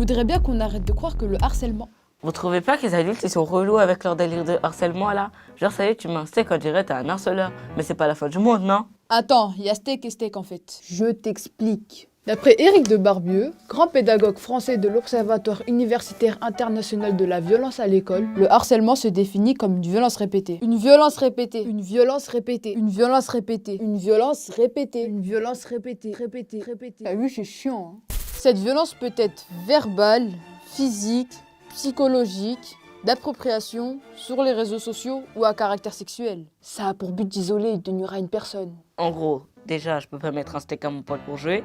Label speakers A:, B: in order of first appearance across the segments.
A: voudrais bien qu'on arrête de croire que le harcèlement...
B: Vous trouvez pas que les adultes ils sont relous avec leur délire de harcèlement là? Genre ça y est, tu mets un steak, on dirait t'es un harceleur. Mais c'est pas la faute du monde, non?
A: Attends, il y a steak et steak en fait. Je t'explique. D'après Éric de Barbieux, grand pédagogue français de l'Observatoire universitaire international de la violence à l'école, le harcèlement se définit comme une violence répétée. Une violence répétée. Une violence répétée. Une violence répétée. Une violence répétée. Une violence répétée. Répétée. Répétée. T'as vu, c'est chiant. Hein. Cette violence peut être verbale, physique, psychologique, d'appropriation, sur les réseaux sociaux ou à caractère sexuel. Ça a pour but d'isoler et de nuire à une personne.
B: En gros, déjà, je peux pas mettre un steak à mon pote pour jouer.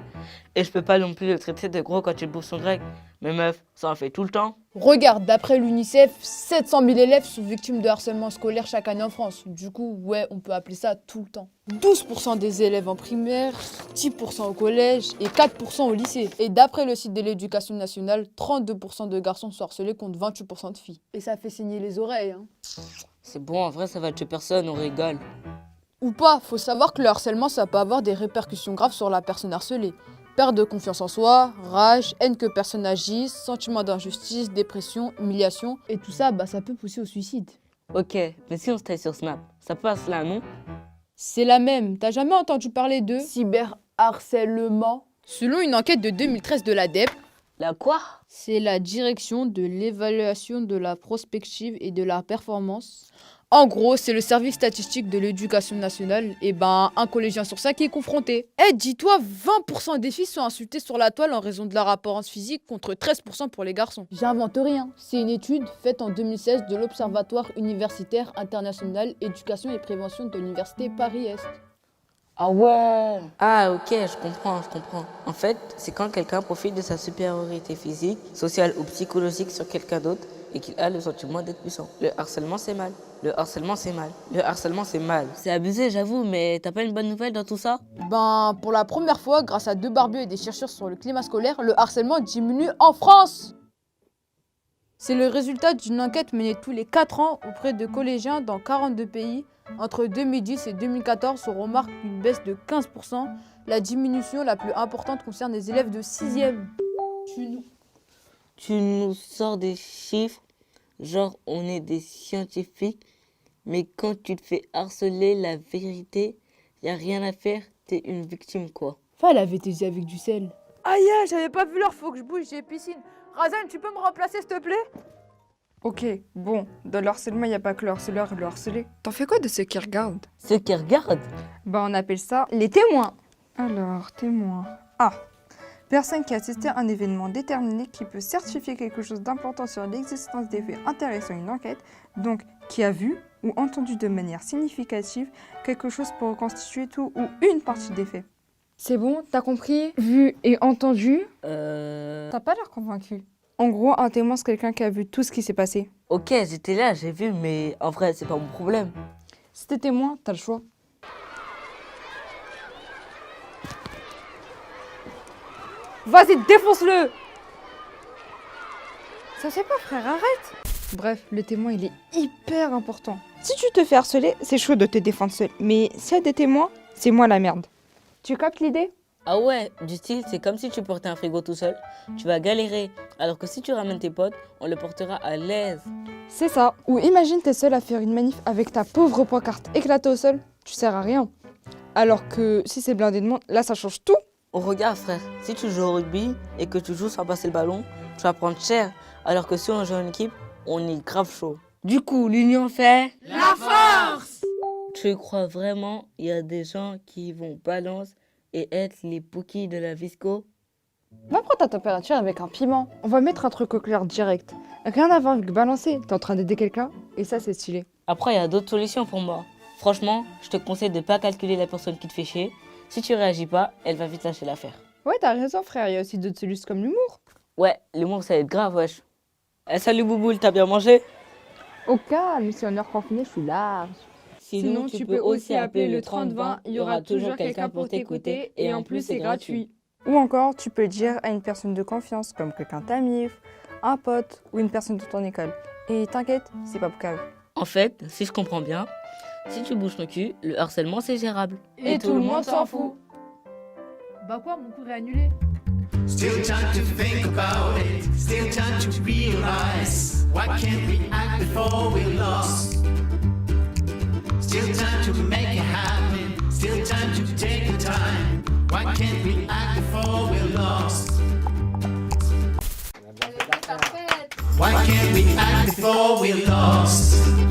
B: Et je peux pas non plus le traiter de gros quand il bouffe son grec. Mais meuf, ça en fait tout le temps.
A: Regarde, d'après l'UNICEF, 700 000 élèves sont victimes de harcèlement scolaire chaque année en France. Du coup, ouais, on peut appeler ça tout le temps. 12% des élèves en primaire, 10% au collège et 4% au lycée. Et d'après le site de l'éducation nationale, 32% de garçons sont harcelés contre 28% de filles. Et ça fait saigner les oreilles, hein.
B: C'est bon, en vrai, ça va tuer personne, on rigole.
A: Ou pas, faut savoir que le harcèlement, ça peut avoir des répercussions graves sur la personne harcelée. Perte de confiance en soi, rage, haine que personne agisse, sentiment d'injustice, dépression, humiliation. Et tout ça, ça peut pousser au suicide.
B: Ok, mais si on se taille sur Snap, ça passe là, non?
A: C'est la même. T'as jamais entendu parler de cyberharcèlement? Selon une enquête de 2013 de l'ADEPE,
B: La quoi?
A: c'est la direction de l'évaluation de la prospective et de la performance. En gros, c'est le service statistique de l'éducation nationale. Et un collégien sur 5 qui est confronté. Eh, dis-toi, 20% des filles sont insultées sur la toile en raison de leur apparence physique contre 13% pour les garçons. J'invente rien. C'est une étude faite en 2016 de l'Observatoire universitaire international éducation et prévention de l'Université Paris-Est.
B: Ah ouais. Ah ok, je comprends. En fait, c'est quand quelqu'un profite de sa supériorité physique, sociale ou psychologique sur quelqu'un d'autre et qu'il a le sentiment d'être puissant. Le harcèlement, c'est mal. Le harcèlement, c'est mal. Le harcèlement, c'est mal. C'est abusé, j'avoue, mais t'as pas une bonne nouvelle dans tout ça?
A: Pour la première fois, grâce à 2 barbieux et des chercheurs sur le climat scolaire, le harcèlement diminue en France. C'est le résultat d'une enquête menée tous les 4 ans auprès de collégiens dans 42 pays. Entre 2010 et 2014, on remarque une baisse de 15%. La diminution la plus importante concerne les élèves de 6e.
B: Tu nous sors des chiffres, genre on est des scientifiques, mais quand tu te fais harceler, la vérité, y a rien à faire, t'es une victime quoi.
A: Enfin, laver tes yeux avec du sel. Aïe, j'avais pas vu l'heure, faut que je bouge, j'ai piscine. Razan, tu peux me remplacer s'il te plaît?
C: Ok, bon, dans le harcèlement, il n'y a pas que le harceleur et le harcelé. T'en fais quoi de ceux qui regardent?
B: Ceux qui regardent?
C: On appelle ça les témoins. Alors, témoins. Ah, personne qui a assisté à un événement déterminé qui peut certifier quelque chose d'important sur l'existence des faits intéressant une enquête, donc qui a vu ou entendu de manière significative quelque chose pour reconstituer tout ou une partie des faits. C'est bon, t'as compris? Vu et entendu? T'as pas l'air convaincu. En gros, un témoin, c'est quelqu'un qui a vu tout ce qui s'est passé.
B: Ok, j'étais là, j'ai vu, mais en vrai, c'est pas mon problème.
C: Si t'es témoin, t'as le choix. Vas-y, défonce-le! Ça c'est pas, frère, arrête! Bref, le témoin, il est hyper important. Si tu te fais harceler, c'est chaud de te défendre seul. Mais s'il y a des témoins, c'est moi la merde. Tu captes l'idée?
B: Ah ouais, du style, c'est comme si tu portais un frigo tout seul, tu vas galérer. Alors que si tu ramènes tes potes, on le portera à l'aise.
C: C'est ça. Ou imagine t'es seul à faire une manif avec ta pauvre pancarte éclatée au sol, tu sers à rien. Alors que si c'est blindé de monde, là ça change tout.
B: Oh regarde frère, si tu joues au rugby et que tu joues sans passer le ballon, tu vas prendre cher. Alors que si on joue en équipe, on est grave chaud. Du coup, l'union fait la force! Tu crois vraiment il y a des gens qui vont balance et être les pookies de la visco?
C: Va prendre ta température avec un piment. On va mettre un truc au clair direct. Rien à voir avec balancer. T'es en train d'aider quelqu'un et ça c'est stylé.
B: Après, il y a d'autres solutions pour moi. Franchement, je te conseille de pas calculer la personne qui te fait chier. Si tu réagis pas, elle va vite lâcher l'affaire.
C: Ouais, t'as raison frère, il y a aussi d'autres solutions comme l'humour.
B: Ouais, l'humour ça va être grave, wesh. Eh, salut Bouboule, t'as bien mangé?
C: Au calme, si on est confiné, je suis large. Sinon, tu peux aussi appeler le 30-20, il y aura toujours quelqu'un pour t'écouter et en plus c'est gratuit. Ou encore, tu peux le dire à une personne de confiance, comme quelqu'un t'amif, un pote ou une personne de ton école. Et t'inquiète, c'est pas pour cave.
B: En fait, si je comprends bien, si tu bouges ton cul, le harcèlement c'est gérable.
A: Et tout le monde s'en fout. Bah quoi, mon cours est annulé?
D: Still time to think about it, still time to realize. Why can't we act before we're lost? Still time to make it happen, still time to take the time. Why can't we act before we're lost? Why can't we act before we're lost?